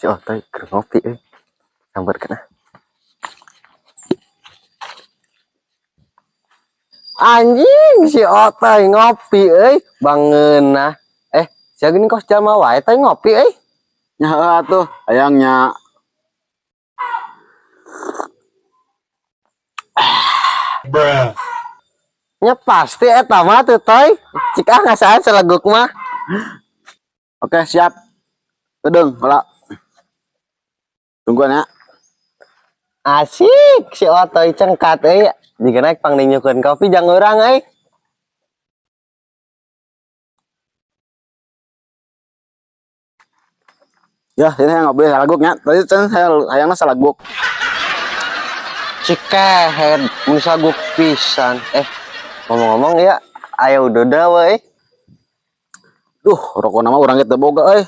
si Otoy keur ngopi euy. Sampeurkeun ah. Anjing si Otoy ngopi euy, bangeunah. Sia geuning kos jalma wae teh ngopi euy. Nya heuh atuh, hayangnya. Nya pasti eta mah tuh Toy. Cik ah ngasaan saleguk mah. Oke, siap. Kedeung, heula. Tungguan ya. Asik si Otoy cengkat euy. Dikeuna pang ninyukeun kopi jang urang euy. Ya, ini saya nggak boleh salaguknya. Tadi saya hayangna salaguk. Cikehead mun saguk pisan. Ngomong-ngomong ya, aya udah we. Duh, rokok nama urang teu boga euy.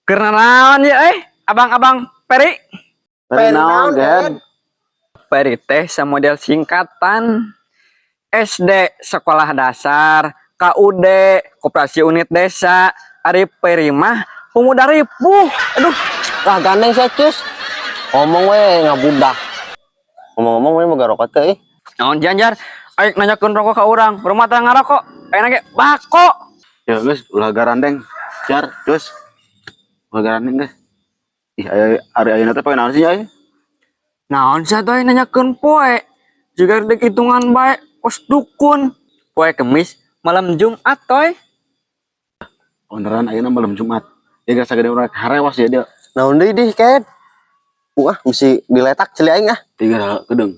Karena naon ya abang-abang Peri. Peri naon, Gen? Peri teh samodel singkatan SD sekolah dasar, KUD koperasi unit desa, ari Peri mah pemuda ripuh. Aduh, Lah gandeng saya cus. Ngomong we ngabudak. Ngomong-ngomong we boga rokok teh euy. naon janjar aik nanyakeun rokok ka urang, rumah teh ngarokok, ayeuna ge bako. Ya, guys, ulah garandeng. Jar, terus. Ulah garandeng, guys. Ih, ari ayeuna teh pae naon sih, aya? Naon sia teh nanyakeun poe. Juga dek hitungan bae pos dukun. Poe Kemis, malam Jumat toy. Beneran ayeuna malam Jumat. Ya gak sagede urang harewas ya dia. Naon deui dih Ken? Mesti diletak celi aing ah. Tiga kedeung.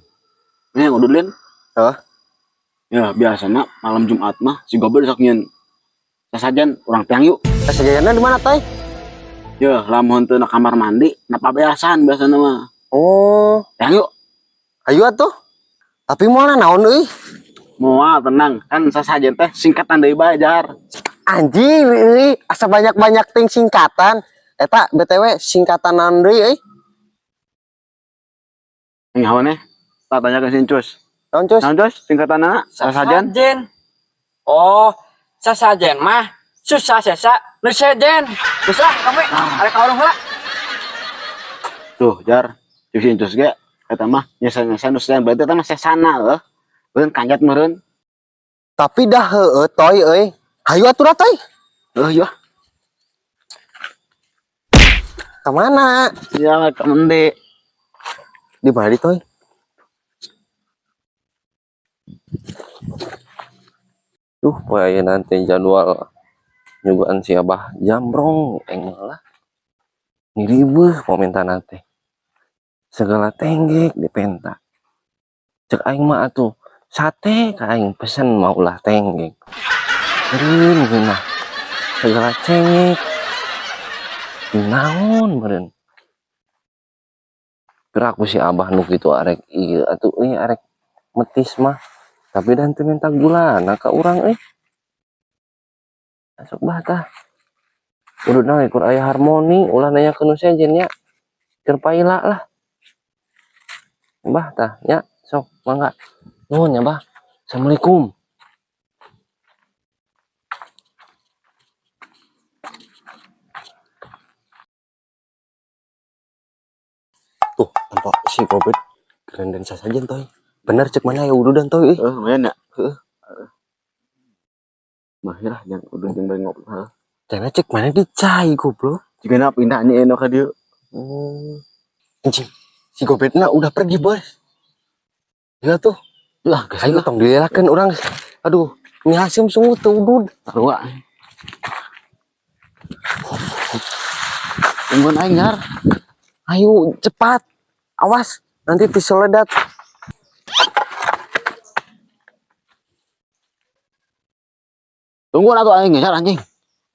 Nih udulin. Heeh. Ya, biasanya malam Jumat mah si goblok sok nyeun sasajan urang tiang yuk. Sasajanna di mana Toy? Ya, lamun teu na kamar mandi, na pabeasan biasana mah. Oh, Tiang yuk. ayo atuh. Tapi moalna naon euy? Moal tenang, kan sasajen teh singkatan deui bae jar. Anjing euy, asa banyak-banyak ting singkatan. Eta BTW singkatan naon deui euy? Ngawan nih. Tak tanya ke Sincus. Naon cus? Naon Cus? Singkatanna sasajen. Oh, sasajen mah susah sesa nu sejen. Susah kamu ada ka urang heula. Tuh, jar. Si Sincus ge eta mah nyesa-nyesa nu sejen berarti eta mah sesana heuh. Beun kanjat meureun. Tapi dah heueuh Toy euy. Hayu atuh Toy. Yeuh. Ka mana? Ya ka mende. Di mana di Toy? Poe nanti jadwal nyuguhan si Abah Jambrong malah ngiribeuh momentan teh. Segala tenggek dipenta. Cek aing mah atuh sate ka aing pesen mau ulah tenggek. Meureun geunah. Segala cengek. Naon meureun. Gerak ku si Abah nu kitu arek ieu atuh arek metis mah. Tapi dan teu minta gulana ka urang euy. Sok batah. Ududna keur aya harmoni ulah nanyakeun nu sejen nya. Keur paila lah. Bah tah nya sok mangga. Nuhun ya Bah. Assalamualaikum. Tuh, tampak si Gobet keren dan sasajen Toy. Bener cek mana ya ududan Toy. Lumayan ya. Heeh. Mahirah yang udah jeung bari ngopi. Heeh. Cenah cek mana dicai goblok. Jigana pindah nya eno ka dieu. Anjing. Si Gobetna udah pergi, Bos. Ya tuh. Lah, Ayo tong dilelakeun urang. Aduh, ini Hasim sungguh teu udud. sarua. Tungguan aing jar. Ayo cepat. Awas, nanti disoledat. Tungguan atuh aing jar anjing.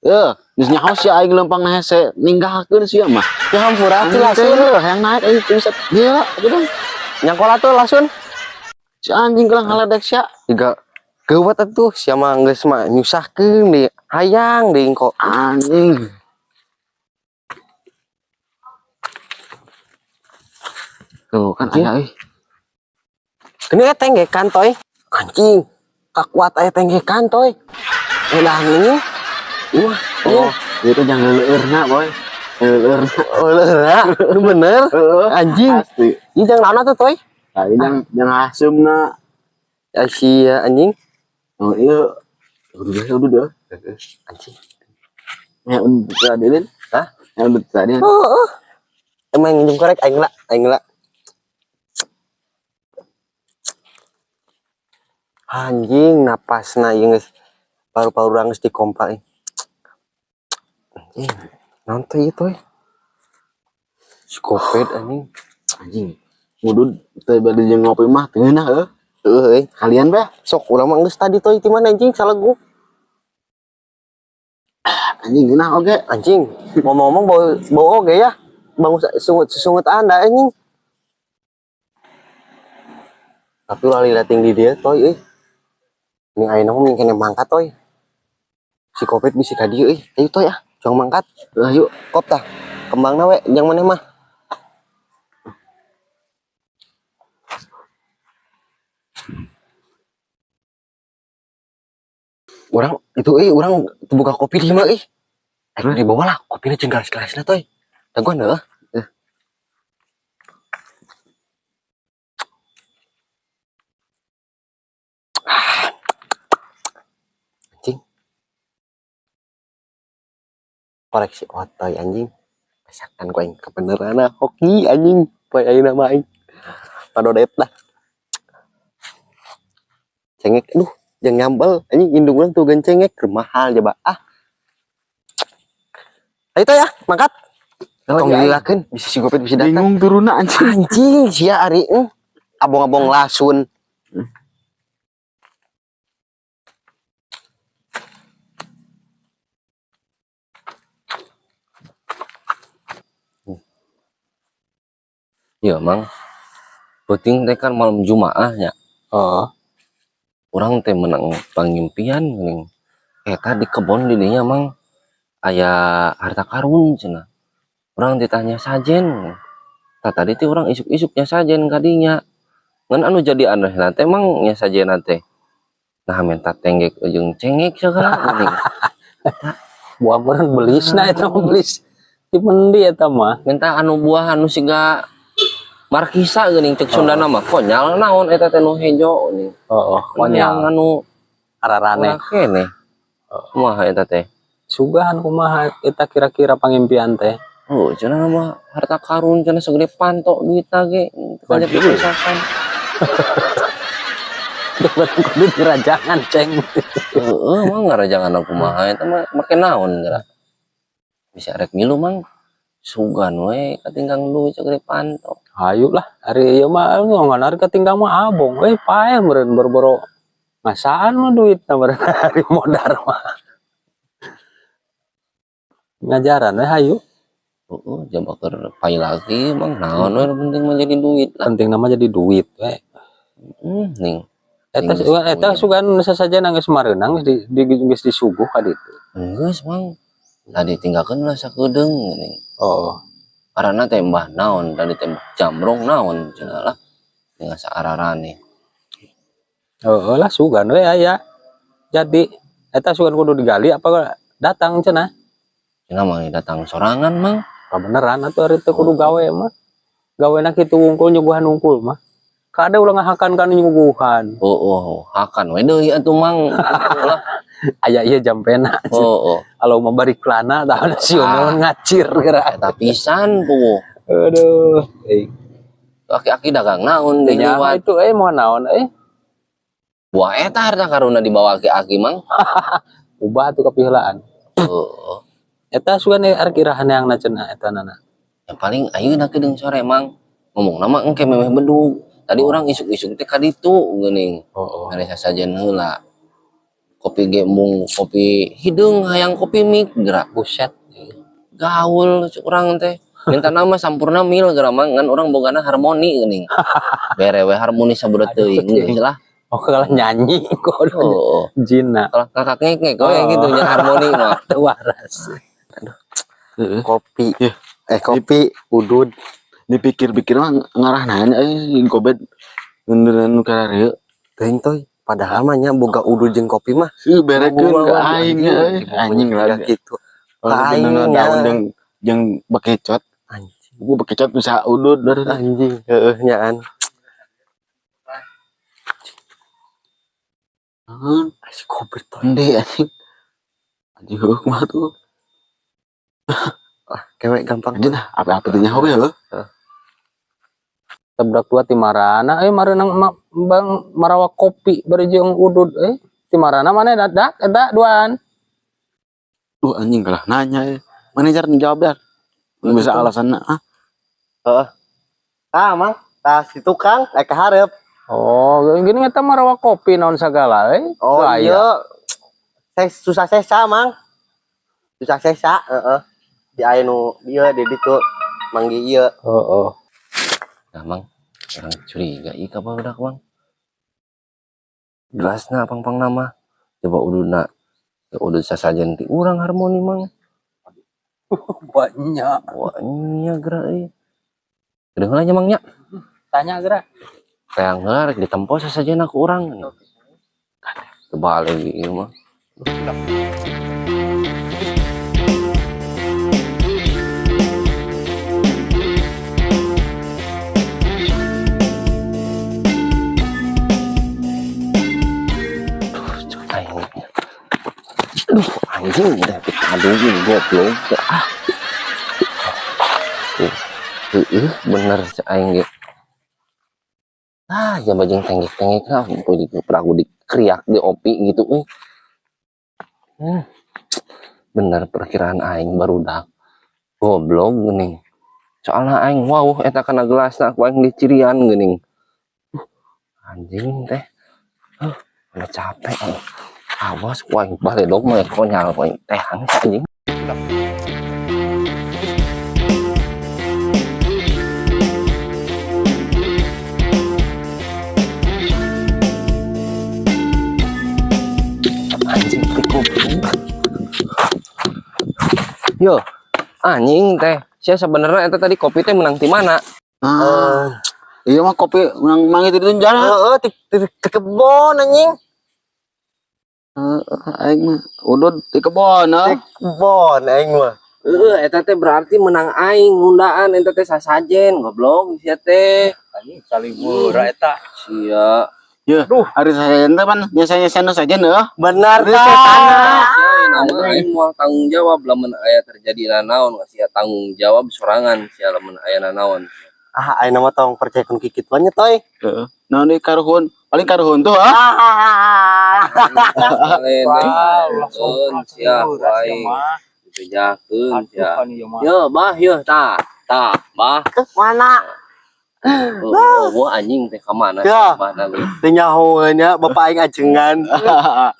Geus nyaho si aing lempang na hese ninggalkeun sia mah. Ya hampura atuh Langsung lasun. hayang naik aing bisa. Dia gedung. Nyangkol atuh lasun. Si anjing gelang haledek sia. Juga geuwat atuh sia mah geus mah nyusahkeun deui. Hayang deui kok. Anjing. Tuh kan aya euy. Gini tenggekan Toy. Anjing. kakuat aya tenggekan toy. Edan ini. Wah, Oh, itu jangan leurna boy. Leurna. oh leura, lu bener. Anjing. Pasti. Ini jangan naon tuh toy. Tapi jangan asumna. Asia anjing. Oh iya. Udah. Anjing. Ya udah tadi. Hah? Ya udah tadi. Oh. Emang nginjem korek aing lah. Anjing napasna ieu geus paru-paru urang geus dikompa. Anjing. Naon teh ieu toy? Psikopat anjing. Anjing. Mudud teh bade jeung ngopi mah teu enak heuh. Euy, Kalian beh. sok urang mah geus tadi toy ti mana anjing saleguk. Anjing enak oge. Anjing, ngomong-ngomong bau oge ya. Bau sungut Anda anjing. Tapi lali dating di dia toy euy. Ini ayeuna mah mingkene mangkat toy. Si Kopet bisi ka dieu euy. Ayo toy ah, jong mangkat. Ayo. Kop tah. Kembangna we jang maneh mah. Urang itu urang buka kopi di mah euy. Di bawah lah, kopinya jeung gelas-gelasna toy. Daguan heuh. Anjing. Koleksi otoy anjing. Masakan ku aing kebeneran hoki anjing. Poe ayeuna mah aing. Padodet lah. Cengek aduh, jangan nyambel anjing indung urang tuh cengek mahal coba. Ah. Ayo toy ya, mangkat. Tong dililakeun bisa si Gopet bisa datang. Bingung turunna anjing. Anjing sia ari abong-abong lasun. Iya mang, penting teh kan malam Jumaahnya. Oh, Orang teh menang pangimpian geuning. Eta di kebon di dinya mang aya harta karun cenah. Orang ditanya sajen. Tadi teh orang isuk-isuknya sajen kadinya. Ngan anu jadi aneh teh mang nya sajen teh. Nah minta tenggek ujung cengek segala geuning. Buah meureun belisna eta mah belis. Di mendi eta mah. Minta anu buah anu siga markisa geuning cek Sundana mah konyal naon eta teh nu hejo geuning. Oh, Konyal anu ararane. kene. Kumaha eta teh? Sugahan kumaha eta kira-kira pangimpian teh. Oh, cenah mah harta karun cenah segede pantok duitna ge. Banyak dipisakan. Kudu dirajangan ceng. Heeh, mah ngarajangan aku mah eta mah make naon geura. Bisa rek milu mang sugan we katinggang duit segede pantok. Hayu lah, hari ieu mah ngan hari katinggang mah abong. Paeh meureun boro-boro ngasaan mah duitna meureun hari modar mah. Ngajaran we hayu. Heeh, jaba keur pai lagi mang naon we penting mah jadi duit lah. Penting nama jadi duit we. Ning. Eta sugan sasaja nangis mareunang geus disuguh ka ditu. Geus mang. Tadi tinggalkeun lah sakedeung geuning. Oh, Karena tembah naon tadi tembah jamrong naon cenah lah. Dengan saararane. oh lah sugan we aya. Jadi eta sugan kudu digali apa datang cenah. Cenah mah datang sorangan mang. Beneran atuh ari teh kudu gawe mah. Gawena kitu wungkul nyuguhan wungkul mah. Kada ulah ngahakan kan nyuguhan. Oh, hakan we deui atuh mang. Lah. Aya ieu jampena. Oh. Kalau mau bari klana tah sieumeun ngacir geura. Eta pisan puguh. Aduh, Aki-aki dagang naon di nya luar. itu mau naon Buah eta harta karuna dibawa aki-aki mang. ubah tuh kapiheulaan. Oh. Eta sugan arek irahan yang cenah eta nana. Yang paling ayeuna kedeung sore mang. Ngomong nama engke memeh bedug. Tadi orang isuk-isuk teh ka ditu geuning. Oh. Ngaresa sajen heula. Kopi gembung, kopi hidung hayang kopi mik geura. Buset. Gaul cuk urang teh. Minta nama sampurna mil geura mang ngan urang bogana harmoni geuning. Bere we harmoni sabeut teuing geus lah. Oh kalah nyanyi kok. Oh. Jina. Kalau kakak ngek we gitu nya harmoni mah. Teu waras. kopi. Kopi udud. Dipikir-pikir mah ngarah nanya si Gobet beneran nu karareu. Teuing toy. Padahal mah nya boga udud jeung kopi mah. Berekeun ke aing anjing lah gitu. aing Aing daun nya. jeung bekecot Anjing. gua bekecot bisa udud dari Anjing, heeh nyaan. Si Kopet toy. ende anjing anjing heuk mah tuh Kewek gampang. anjing apa teh nyaho we heuh Tabrak tua ti marana mareunang bang marawa kopi bari jeung udud ti marana mana dadak eta duaan. tuh anjing kalah nanya manajer jawab dah bisa alasanna Mang, tah si tukang ka hareup. Oh, gini eta marawa kopi naon sagala Oh Gaya. iya. Susah sesa, Mang. Susah sesa, heeh. Di aya nu dieu di ditu manggi ieu. Heeh. Nah, Mang, orang curiga ika barudak, Mang. Jelasna pang nama. Coba uduna. Udud sasajen ti urang harmoni, Mang. Banyak. Wah, nya geura euy. Kedengeran aja, Mang nya. Tanya geura. Kayak ngelar ditempo sasajen aku urang. Kebalik ieu mah. Aduh, anjing udah aduhin goblok. Bener aing ge. Jamba jeung tenggek-tenggek lah, perahu dikriak di opi gitu bener perkiraan aing barudak goblok geuning. Soalna aing wow eta kana gelasna aku aing dicirian geuning. Anjing teh. Udah capek. Awas ku aing baledog mah konyal ku aing tehang anjing. Anjing teh goblok. Yo, anjing teh. Sia sebenarnya eta tadi kopi teh menang di mana? iya mah kopi menang mang itu tunjana Heeh, di kebon anjing. aing mah udud di kebon Di kebon aing mah. Eta teh berarti menang aing ngundaan eta teh sasajen goblok sia teh. Anjing salibura eta. Sia. ya hari saya ente pan biasanya saja nih Benar Sia nama aing moal tanggung jawab lamun aya terjadi nanaon sia tanggung jawab sorangan sia lamun aya nanaon. Aing nama tong percaya kun kikit banyak toy. nah ini karuhun paling karuhun tuh Langsung sia wae. Dibejakeun sia. Yo bah yo tah bah. Mana? Wah anjing teh ka mana? Ya. Mana geus. Teu nyaho nya bapak aing ajengan.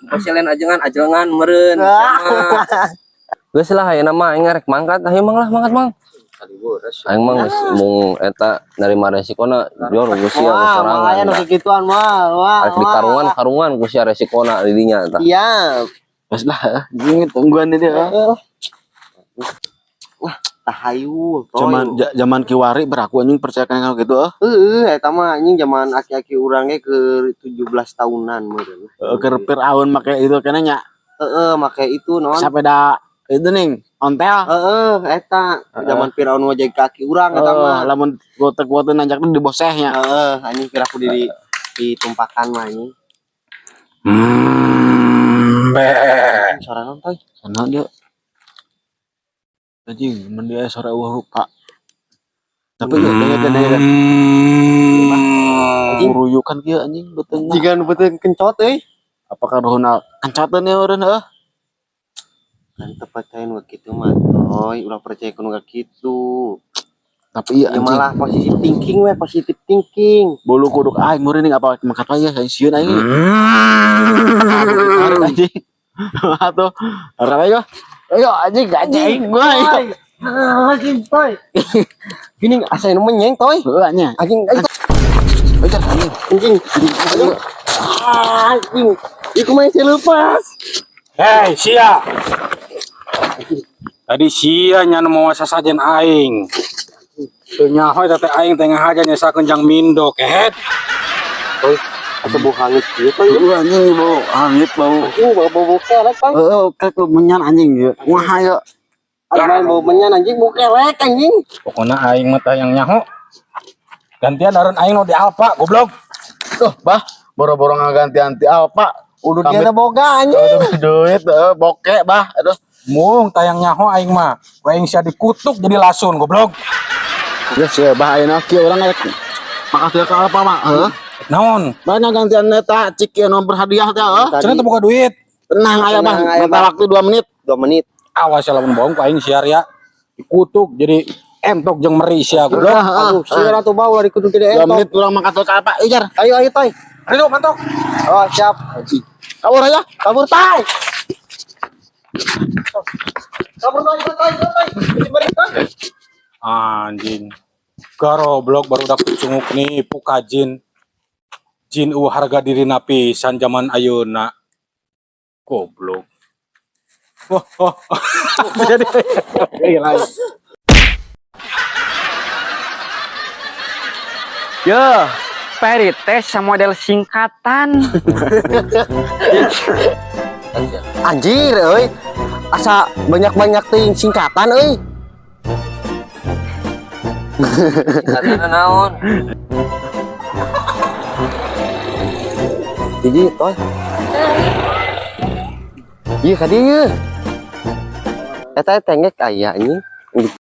Pasien ajengan meureun. Geus lah ayeuna mah aing rek mangkat, ayo mang lah mangkat mang. Aing mah geus mung eta narima resikona jor geus sia sorangan. Aya nu kikituan mah. Wah. Arek di karungan ku sia resikona di dinya eta. Iya. pas lah ini tungguan ini Tahayul zaman kiwari beraku anjing percaya kalau gitu eta mah anjing zaman aki-aki urang ge ke 17 tahunan meureun. kerpir aun make itu kena nya Make itu naon? sepeda itu ning ontel Eta zaman Firaun ngojek kaki urang eta mah. lamun gotek-gotek nanjakna di bosehnya Anjing piraku ditumpakan mah anjing. Suara naon toy? sana dia anjing mun dia suara rupa tapi ya dengar anjing ruyukan kieu anjing beuteung mah Jigan beuteun kencot euy. apakah rohna kancateun ya urang Kan tepat kain kitu mah toy, ulah percaya kudu kitu. tapi iya Ya anjing malah positive thinking. bulu kuduk aing meureun apa mangkat wae ya sieun aing anjing atuh ora yo ayo anjing gua Anjing toy. Gini asa nu menyeng toy. heuh nya Anjing anjing anjing. Iku mah lepas. Hei, sia. Tadi sia nya mau sasajen aing. Teu nyaho eta teh aing tengah aja nyesakeun jang mindo kehet. asa bau hangit ieu toy. Anjing bau hangit bau. Bau kelek toy. Kayak menyan anjing ya. Wah ayo. Main bau menyan anjing bau kelek anjing. Pokoknya aing mah teh yang nyaho. Gantian daran aing no di Alfa, goblok. Tuh, bah, boro-boro ngaganti anti Alfa. Udah Kami- dia ada boga anjing. Duit, bokeh, bah. Aduh, Mung tayang nyaho aing mah. Ku aing sia dikutuk jadi lasun, goblok. geus ya, bah ayeuna kieu urang rek makasih ka Alfa mah, Naon? Banyak gantian eta cik ieu nu berhadiah teh, Cenah teu boga duit. Tenang aya, bah. Tenang aya, Minta Bah. waktu 2 menit. 2 menit. Awas ya lamun bohong ku aing siar ya. Dikutuk jadi entok jeung meri sia, goblok. Aduh, sieun atuh bau lah dikudu gede 2 entok. menit urang makasih ka Alfa. Ijar, Ayo toy. Ayo mantok. Oh, siap. kabur aja. Kabur tay. Kabur toy. Anjing. Garoblok baru udah cunguk nipu ka jin. Jin harga diri pisan zaman ayeuna. Goblok. Wah. Jadi Yo, Peri teh model singkatan. Anjir euy. Asa banyak-banyak ting singkatan euy. Katana naon? Jadi toy. Iya ka dieu. Eta tengek aya anjing.